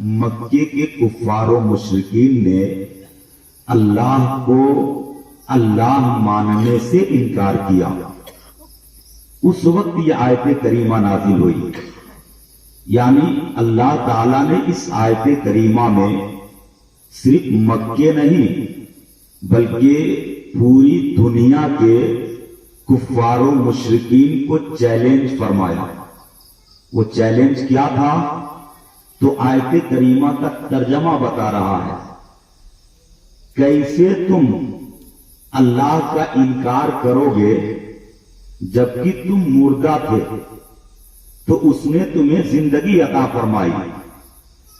مکے کے کفار و مشرکین نے اللہ کو اللہ ماننے سے انکار کیا، اس وقت یہ آیت کریمہ نازل ہوئی. یعنی اللہ تعالیٰ نے اس آیت کریمہ میں صرف مکے نہیں بلکہ پوری دنیا کے کفار و مشرکین کو چیلنج فرمایا. وہ چیلنج کیا تھا؟ تو آیت کریمہ کا ترجمہ بتا رہا ہے. کیسے تم اللہ کا انکار کرو گے جبکہ تم مردہ تھے تو اس نے تمہیں زندگی عطا فرمائی،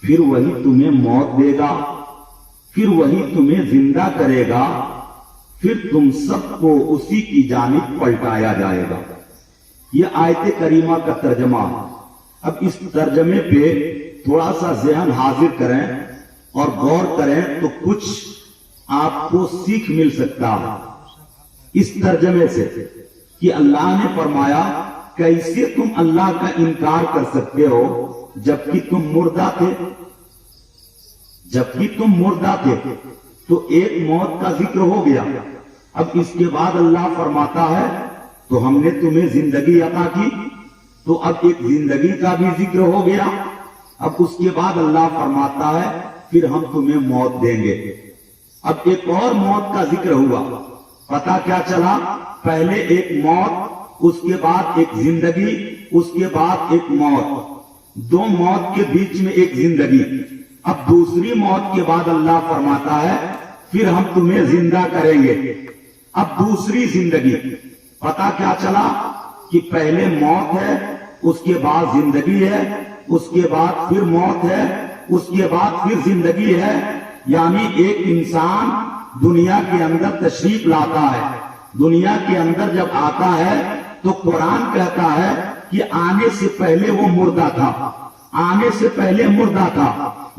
پھر وہی تمہیں موت دے گا، پھر وہی تمہیں زندہ کرے گا، پھر تم سب کو اسی کی جانب پلٹایا جائے گا. یہ آیت کریمہ کا ترجمہ. اب اس ترجمے پہ تھوڑا سا ذہن حاضر کریں اور غور کریں تو کچھ آپ کو سیکھ مل سکتا ہے اس ترجمے سے کہ اللہ نے فرمایا کیسے تم اللہ کا انکار کر سکتے ہو جبکہ تم مردہ تھے. جبکہ تم مردہ تھے تو ایک موت کا ذکر ہو گیا. اب اس کے بعد اللہ فرماتا ہے تو ہم نے تمہیں زندگی عطا کی، تو اب ایک زندگی کا بھی ذکر ہو گیا. اب اس کے بعد اللہ فرماتا ہے پھر ہم تمہیں موت دیں گے. اب ایک اور موت کا ذکر ہوا. پتا کیا چلا؟ پہلے ایک موت، اس کے بعد ایک زندگی، اس کے بعد ایک موت. دو موت کے بیچ میں ایک زندگی. اب دوسری موت کے بعد اللہ فرماتا ہے پھر ہم تمہیں زندہ کریں گے. اب دوسری زندگی. پتا کیا چلا کہ پہلے موت ہے، اس کے بعد زندگی ہے، اس کے بعد پھر موت ہے، اس کے بعد پھر زندگی ہے. یعنی ایک انسان دنیا کے اندر تشریف لاتا ہے. دنیا کے اندر جب آتا ہے تو قرآن کہتا ہے کہ آنے سے پہلے وہ مردہ تھا. آنے سے پہلے مردہ تھا،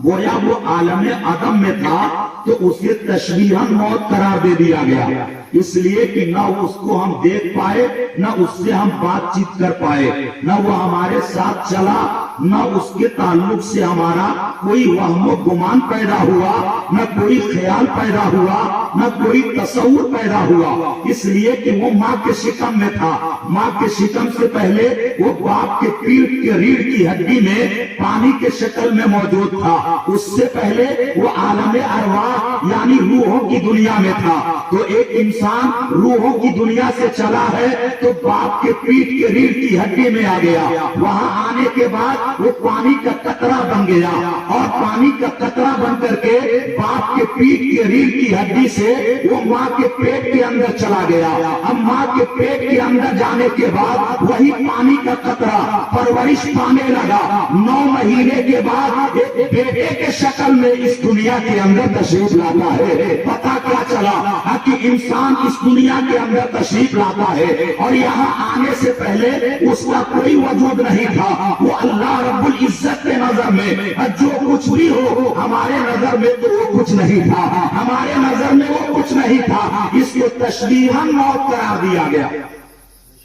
گویا وہ عالم عدم میں تھا تو اسے تشبیہاً موت قرار دے دیا گیا، اس لیے کہ نہ اس کو ہم دیکھ پائے، نہ اس سے ہم بات چیت کر پائے، نہ وہ ہمارے ساتھ چلا، نہ اس کے تعلق سے ہمارا کوئی وہم و گمان پیدا ہوا، نہ کوئی خیال پیدا ہوا، نہ کوئی تصور پیدا ہوا. اس لیے کہ وہ ماں کے شکم میں تھا. ماں کے شکم سے پہلے وہ باپ کے پیٹ کے ریڑھ کی ہڈی میں پانی کے شکل میں موجود تھا. اس سے پہلے وہ عالم ارواح یعنی روحوں کی دنیا میں تھا. تو ایک انسان روحوں کی دنیا سے چلا ہے تو باپ کے پیٹ کے ریڑھ کی ہڈی میں آ گیا. وہاں آنے کے بعد وہ پانی کا قطرہ بن گیا اور پانی کا قطرہ بن کر کے باپ کے پیٹ کے ریڑھ کی ہڈی سے وہ ماں کے پیٹ کے اندر چلا گیا. اب ماں کے پیٹ کے اندر جانے کے بعد وہی پانی کا قطرہ پرورش پانے لگا. 9 مہینے کے بعد ایک بیٹے کے شکل میں اس دنیا کے اندر تشریف لاتا ہے. پتا کیا چلا کہ انسان اس دنیا کے اندر تشریف لاتا ہے اور یہاں آنے سے پہلے اس کا کوئی وجود نہیں تھا. وہ اللہ رب العزت کے نظر میں جو کچھ بھی ہو ہمارے نظر میں تو وہ کچھ نہیں تھا، ہمارے نظر میں وہ کچھ نہیں تھا. اس کو تشبیہاً موت قرار دیا گیا.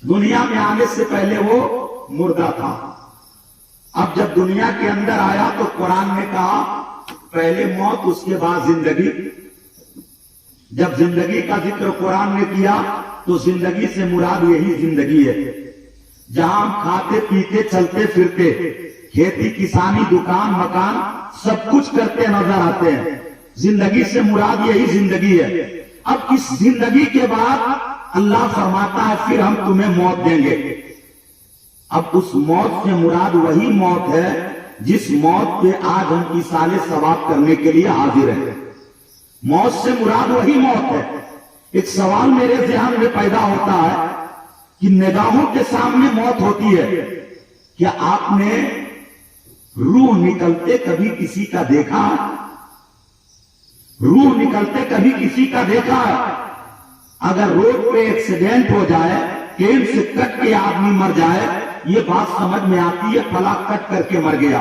دنیا میں آنے سے پہلے وہ مردہ تھا. اب جب دنیا کے اندر آیا تو قرآن نے کہا پہلے موت اس کے بعد زندگی. جب زندگی کا ذکر قرآن نے کیا تو زندگی سے مراد یہی زندگی ہے جہاں ہم کھاتے پیتے چلتے پھرتے کھیتی کسانی دکان مکان سب کچھ کرتے نظر آتے ہیں. زندگی سے مراد یہی زندگی ہے. اب اس زندگی کے بعد اللہ فرماتا ہے پھر ہم تمہیں موت دیں گے. اب اس موت سے مراد وہی موت ہے جس موت پہ آج ہم ایصال ثواب کرنے کے لیے حاضر ہیں. موت سے مراد وہی موت ہے. ایک سوال میرے ذہن میں پیدا ہوتا ہے کہ نگاہوں کے سامنے موت ہوتی ہے، کیا آپ نے روح نکلتے کبھی کسی کا دیکھا؟ روح نکلتے کبھی کسی کا دیکھا؟ اگر روڈ پہ ایکسیڈنٹ ہو جائے، ٹرین سے کٹ کے آدمی مر جائے، یہ بات سمجھ میں آتی ہے فلاں کٹ کر کے مر گیا.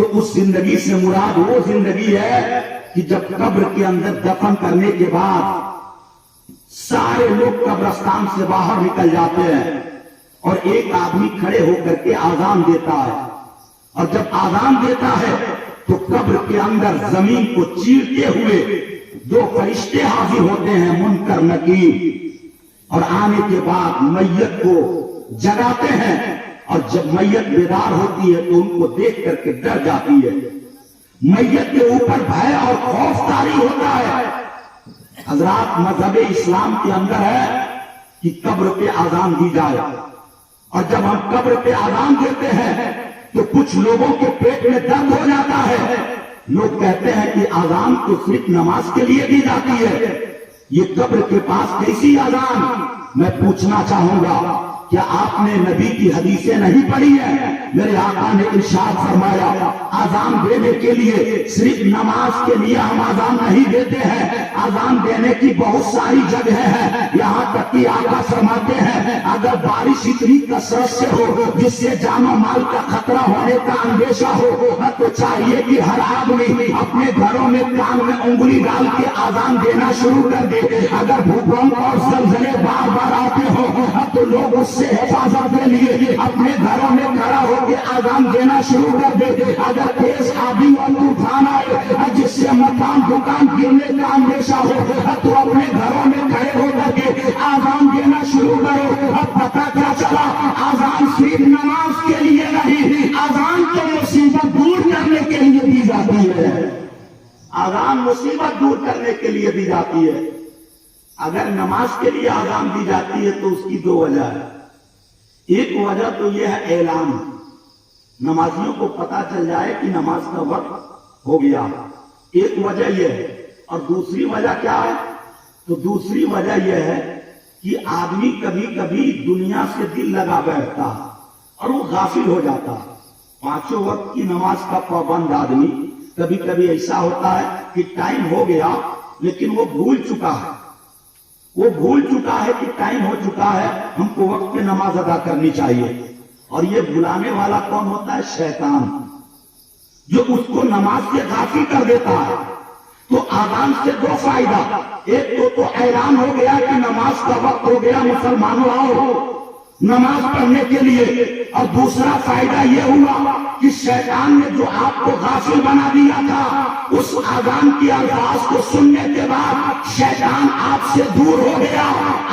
تو اس زندگی سے مراد وہ زندگی ہے کہ جب قبر کے اندر دفن کرنے کے بعد سارے لوگ قبرستان سے باہر نکل جاتے ہیں اور ایک آدمی کھڑے ہو کر کے آذان دیتا ہے، اور جب آذان دیتا ہے تو قبر کے اندر زمین کو چیرتے ہوئے دو فرشتے حاضر ہوتے ہیں، منکر نکیر، اور آنے کے بعد میت کو جگاتے ہیں، اور جب میت بیدار ہوتی ہے تو ان کو دیکھ کر کے ڈر جاتی ہے، میت کے اوپر بھے اور خوف طاری ہوتا ہے۔ حضرات، مذہب اسلام کے اندر ہے کہ قبر پہ آذان دی جائے، اور جب ہم قبر پہ آذان دیتے ہیں تو کچھ لوگوں کے پیٹ میں درد ہو جاتا ہے، لوگ کہتے ہیں کہ آذان تو صرف نماز کے لیے دی جاتی ہے، یہ قبر کے پاس کیسی آذان؟ میں پوچھنا چاہوں گا، کیا آپ نے نبی کی حدیثیں نہیں پڑھی ہیں؟ میرے آقا نے ارشاد فرمایا، آذان دینے کے لیے صرف نماز کے لیے ہم آذان نہیں دیتے ہیں، آذان دینے کی بہت ساری جگہ ہے، یہاں تک کہ آقا فرماتے ہیں اگر بارش اتنی کثرت سے ہو جس سے جان و مال کا خطرہ ہونے کا اندیشہ ہو تو چاہیے کہ ہر آدمی اپنے گھروں میں کان میں انگلی ڈال کے آذان دینا شروع کر دے۔ اگر بھوکمپ اور زلزلے بار بار آتے ہو تو لوگ اس سے حفاظت کے لیے اپنے گھروں میں کھڑا ہو کے آذان دینا شروع کر دے۔ اگر تیز آبی اور طوفان آئے جس سے مکان دکان گرنے کا اندیشہ ہو تو اپنے گھروں میں کھڑے ہو کر کے آذان دینا شروع کرو۔ اب پتہ کیا چلا، آذان صرف نماز کے لیے نہیں، آذان تو مصیبت دور کرنے کے لیے دی جاتی ہے، آذان مصیبت دور کرنے کے لیے دی جاتی ہے۔ اگر نماز کے لیے آذان دی جاتی ہے تو اس کی دو وجہ ہے، ایک وجہ تو یہ ہے اعلان، نمازیوں کو پتا چل جائے کہ نماز کا وقت ہو گیا، ایک وجہ یہ ہے، اور دوسری وجہ کیا ہے؟ تو دوسری وجہ یہ ہے کہ آدمی کبھی کبھی دنیا سے دل لگا بیٹھتا اور وہ غافل ہو جاتا، پانچوں وقت کی نماز کا پابند آدمی کبھی کبھی ایسا ہوتا ہے کہ ٹائم ہو گیا لیکن وہ بھول چکا ہے، وہ بھول چکا ہے کہ ٹائم ہو چکا ہے، ہم کو وقت پہ نماز ادا کرنی چاہیے، اور یہ بلانے والا کون ہوتا ہے؟ شیطان، جو اس کو نماز سے غافل کر دیتا ہے۔ تو آذان سے دو فائدہ، ایک تو اعلان ہو گیا کہ نماز کا وقت ہو گیا، مسلمانوں آؤ نماز پڑھنے کے لیے، اور دوسرا فائدہ یہ ہوا کہ شیطان نے جو آپ کو غافل بنا دیا تھا اس آذان کی الفاظ کو سننے کے بعد شیطان آپ سے دور ہو گیا،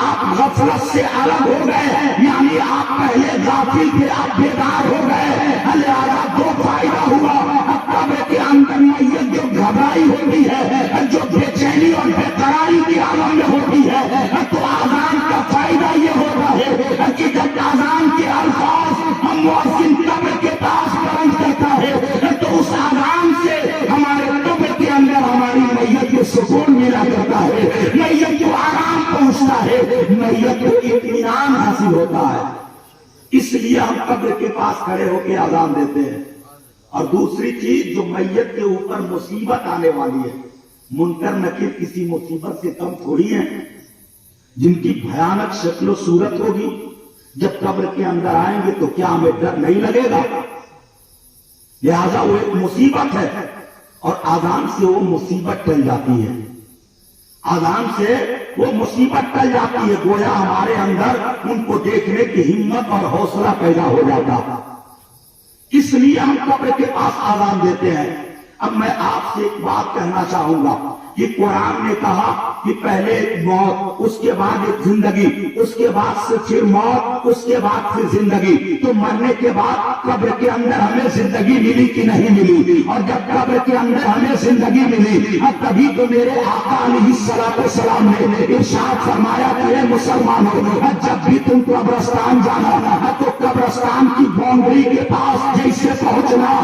آپ غفلت سے الگ ہو گئے، یعنی آپ پہلے غافل تھے، آپ بیدار ہو گئے۔ لہذا دو فائدہ ہوا، قبر کے اندر میت جو گھبرائی ہوتی ہے، جو بے چینی اور بے قراری کی عالم میں ہوتی ہے، تو آذان کا فائدہ یہ ہوتا ہے کہ جب آذان کے الفاظ ہم مؤذن قبر کے پاس بلند کرتا ہے تو اس آذان سے ہمارے قبر کے اندر ہماری میت کو سکون ملا کرتا ہے، میت کو آرام پہنچتا ہے، میت کو اطمینان حاصل ہوتا ہے، اس لیے ہم قبر کے پاس کھڑے ہو کے آذان دیتے ہیں۔ اور دوسری چیز، جو میت کے اوپر مصیبت آنے والی ہے، منکر نکیر کسی مصیبت سے کم تھوڑی ہے، جن کی بھیانک شکل و صورت ہوگی، جب قبر کے اندر آئیں گے تو کیا ہمیں ڈر نہیں لگے گا؟ لہذا وہ ایک مصیبت ہے، اور آذان سے وہ مصیبت ٹل جاتی ہے، آذان سے وہ مصیبت ٹل جاتی ہے، گویا ہمارے اندر ان کو دیکھنے کی ہمت اور حوصلہ پیدا ہو جاتا، اس لیے ہم قبر کے پاس آذان دیتے ہیں۔ اب میں آپ سے ایک بات کہنا چاہوں گا کہ قرآن نے کہا کہ پہلے موت، اس کے بعد ایک زندگی، اس کے بعد سے پھر موت، اس کے بعد پھر زندگی، تو مرنے کے بعد قبر کے اندر ہمیں زندگی ملی کہ نہیں ملی؟ اور جب قبر کے اندر ہمیں زندگی ملی، اب تبھی تو میرے آقا علیہ السلام نے ارشاد فرمایا کہ اے مسلمانوں، جب بھی تم قبرستان جانا تو قبرستان کی باؤنڈری کے پاس جیسے پہنچنا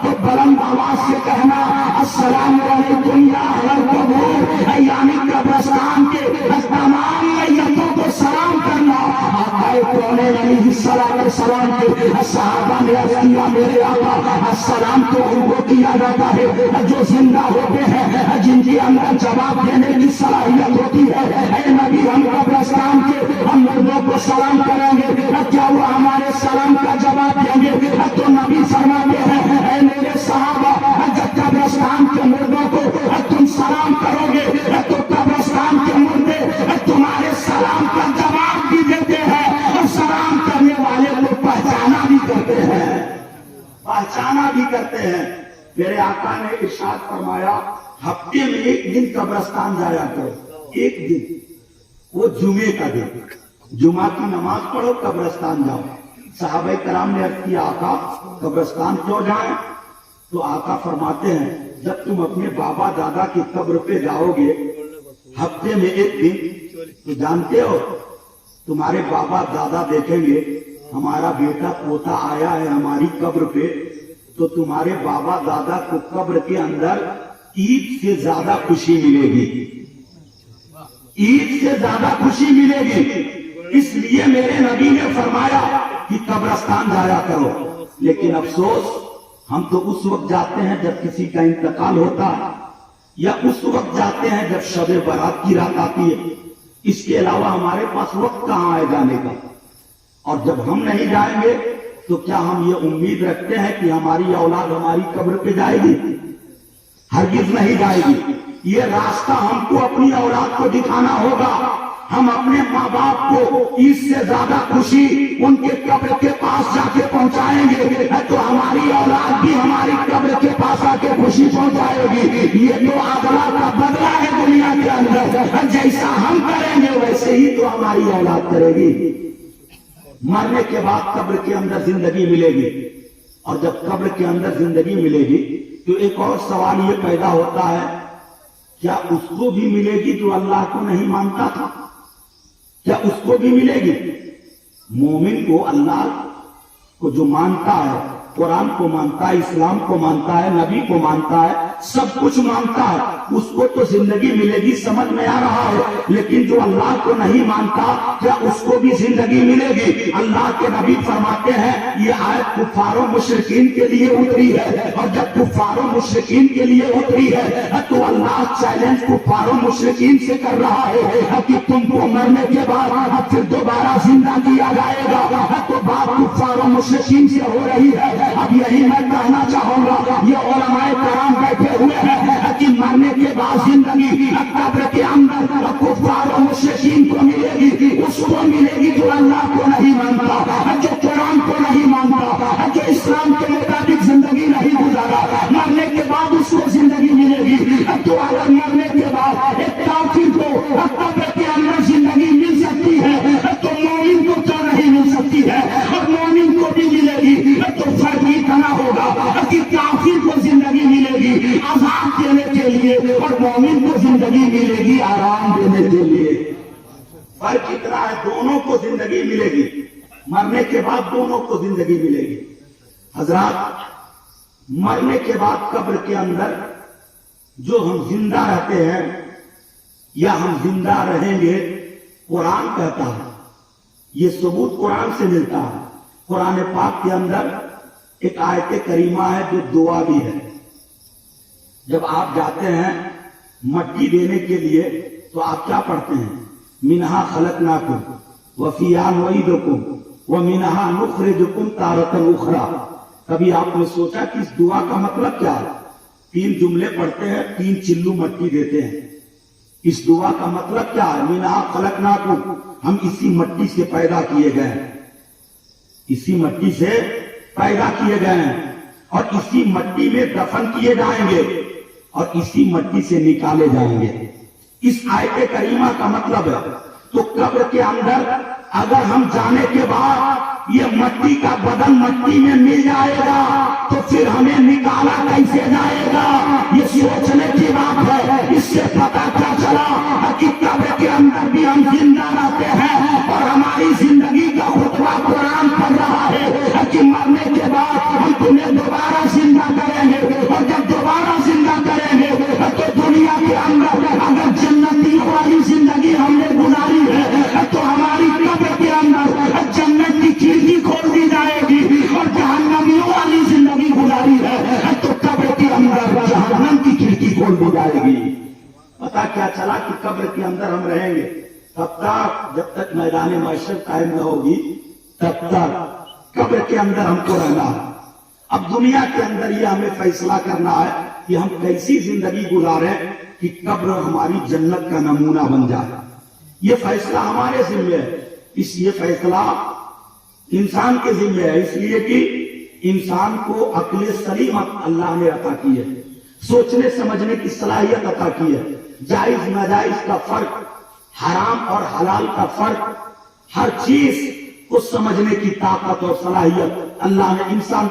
تو بلند آواز سے کہنا السلام علیکم یا اہل القبور، یعنی قبرستان کے تمام میتوں کو سلام کرنا۔ آقا کونین علیہ السلام کے صحابہ نے عرض کیا میرے آقا، السلام تو ان کو کیا جاتا ہے جو زندہ ہوتے ہیں، جن کے اندر جواب دینے کی صلاحیت ہوتی ہے، اے نبی ہم قبرستان کے ہم مردوں کو سلام کریں گے، کیا وہ ہمارے سلام کا جواب دیں گے؟ تو نبی فرماتے ہیں اے میرے صحابہ میرے آقا نے ارشاد فرمایا ہفتے میں ایک دن قبرستان جایا کرو، ایک دن، وہ جمعے کا دن، جمعہ کی نماز پڑھو قبرستان جاؤ۔ صحابہ کرام نے عرض کیا آقا قبرستان کیوں جائیں؟ تو آقا فرماتے ہیں جب تم اپنے بابا دادا کی قبر پہ جاؤ گے ہفتے میں ایک دن، تو جانتے ہو تمہارے بابا دادا دیکھیں گے ہمارا بیٹا پوتا آیا ہے ہماری قبر پہ، تو تمہارے بابا دادا کو قبر کے اندر عید سے زیادہ خوشی ملے گی، عید سے زیادہ خوشی ملے گی۔ اس لیے میرے نبی نے فرمایا کہ قبرستان جایا کرو۔ لیکن افسوس ہم تو اس وقت جاتے ہیں جب کسی کا انتقال ہوتا ہے، یا اس وقت جاتے ہیں جب شب برات کی رات آتی ہے، اس کے علاوہ ہمارے پاس وقت کہاں ہے جانے کا؟ اور جب ہم نہیں جائیں گے تو کیا ہم یہ امید رکھتے ہیں کہ ہماری اولاد ہماری قبر پہ جائے گی؟ ہرگز نہیں جائے گی۔ یہ راستہ ہم کو اپنی اولاد کو دکھانا ہوگا۔ ہم اپنے ماں باپ کو اس سے زیادہ خوشی ان کے قبر کے پاس جا کے پہنچائیں گے تو ہماری اولاد بھی ہماری قبر کے پاس آ کے خوشی پہنچائے گی۔ یہ تو اغلا کا بدلہ ہے دنیا کے اندر، جیسا ہم کریں گے ویسے ہی تو ہماری اولاد کرے گی۔ مرنے کے بعد قبر کے اندر زندگی ملے گی، اور جب قبر کے اندر زندگی ملے گی تو ایک اور سوال یہ پیدا ہوتا ہے، کیا اس کو بھی ملے گی جو اللہ کو نہیں مانتا تھا؟ کیا اس کو بھی ملے گی؟ مومن کو اللہ کو جو مانتا ہے، قرآن کو مانتا ہے، اسلام کو مانتا ہے، نبی کو مانتا ہے، سب کچھ مانتا ہے، اس کو تو زندگی ملے گی، سمجھ میں آ رہا ہے۔ لیکن جو اللہ کو نہیں مانتا کیا اس کو بھی زندگی ملے گی؟ اللہ کے نبی فرماتے ہیں یہ آیت کفار و مشرکین کے لیے اتری ہے، اور جب کفار و مشرکین کے لیے اتری ہے تو اللہ چیلنج کفار و مشرکین سے کر رہا ہے کہ تم کو مرنے کے بعد پھر دوبارہ زندہ کیا جائے گا، تو بات کفار و مشرکین سے ہو رہی ہے۔ اب یہی میں کہنا چاہوں گا، یہ علماء کرام بیٹھے ہوئے ہیں کہ مرنے کے بعد زندگی قبر کے اندر کفار و مشرکین کو ملے گی، اس کو ملے گی جو اللہ کو نہیں مانتا، جو قرآن کو نہیں مانتا، جو اسلام کے مطابق زندگی نہیں گزارا، مرنے کے بعد اس کو زندگی ملے گی۔ تو اگر مرنے کے بعد ایک کافر کو قبر کے اندر زندگی مل سکتی ہے تو مومن کو کیوں نہیں مل سکتی ہے؟ اور مومن کو بھی ملے گی تو فرق اتنا ہوگا کہ کافر کو زندگی ملے گی عذاب دینے کے لیے، اور مومن کو زندگی ملے گی آرام دینے کے لیے۔ فرق اتنا ہے، دونوں کو زندگی ملے گی، مرنے کے بعد دونوں کو زندگی ملے گی۔ حضرات، مرنے کے بعد قبر کے اندر جو ہم زندہ رہتے ہیں یا ہم زندہ رہیں گے، قرآن کہتا ہے، یہ ثبوت قرآن سے ملتا ہے۔ قرآن پاک کے اندر ایک آیت کریمہ ہے جو دعا بھی ہے۔ جب آپ جاتے ہیں مٹی دینے کے لیے تو آپ کیا پڑھتے ہیں؟ منہا خلقناکم وفیہا نعیدکم ومنہا نخرجکم تارۃ اخری۔ کبھی آپ نے سوچا کہ اس دعا کا مطلب کیا ہے؟ 3 جملے پڑھتے ہیں، 3 چلو مٹی دیتے ہیں۔ اس دعا کا مطلب کیا ہے؟ منہا خلقناکم، ہم اسی مٹی سے پیدا کیے گئے ہیں، اسی مٹی سے پیدا کیے گئے ہیں، اور اسی مٹی میں دفن کیے جائیں گے، اور اسی مٹی سے نکالے جائیں گے۔ اس آیت کریمہ کا مطلب ہے تو قبر کے اندر اگر ہم جانے کے بعد یہ مٹی کا بدن مٹی میں مل جائے گا تو پھر ہمیں نکالا کیسے جائے گا؟ یہ سوچنے کی بات ہے۔ اس سے پتہ کیا چلا کہ قبر کے اندر بھی ہم زندہ رہتے ہیں، اور ہماری زندگی کا خطبہ قرآن پڑھ رہا ہے کہ مرنے کے بعد ہم تمہیں دوبارہ زندہ کریں گے، اور جب دوبارہ زندہ کریں گے تو دنیا کے اندر اگر جنتی والی زندگی ہم نے گزاری ہے تو ہماری قبر کے اندر جنت کی کھڑکی کھول دی جائے گی، اور جہنمیوں والی زندگی گزاری ہے تو قبر کے اندر جہنم کی کھڑکی کھول دی جائے گی۔ پتا کیا چلا کہ قبر کے اندر ہم رہیں گے تب تک جب تک میدان محشر قائم نہ ہوگی، تب تک قبر کے اندر ہم کو رہنا ہے۔ اب دنیا کے اندر یہ ہمیں فیصلہ کرنا ہے کہ ہم کیسی زندگی گزاریں کہ قبر ہماری جنت کا نمونہ بن جائے۔ یہ فیصلہ ہمارے ذمہ ہے، اس یہ فیصلہ انسان کے ذمہ ہے، اس لیے کہ انسان کو عقل سلیمہ اللہ نے عطا کی ہے، سوچنے سمجھنے کی صلاحیت عطا کی ہے، جائز ناجائز کا فرق، حرام اور حلال کا فرق، ہر چیز کو سمجھنے کی طاقت اور صلاحیت اللہ نے انسان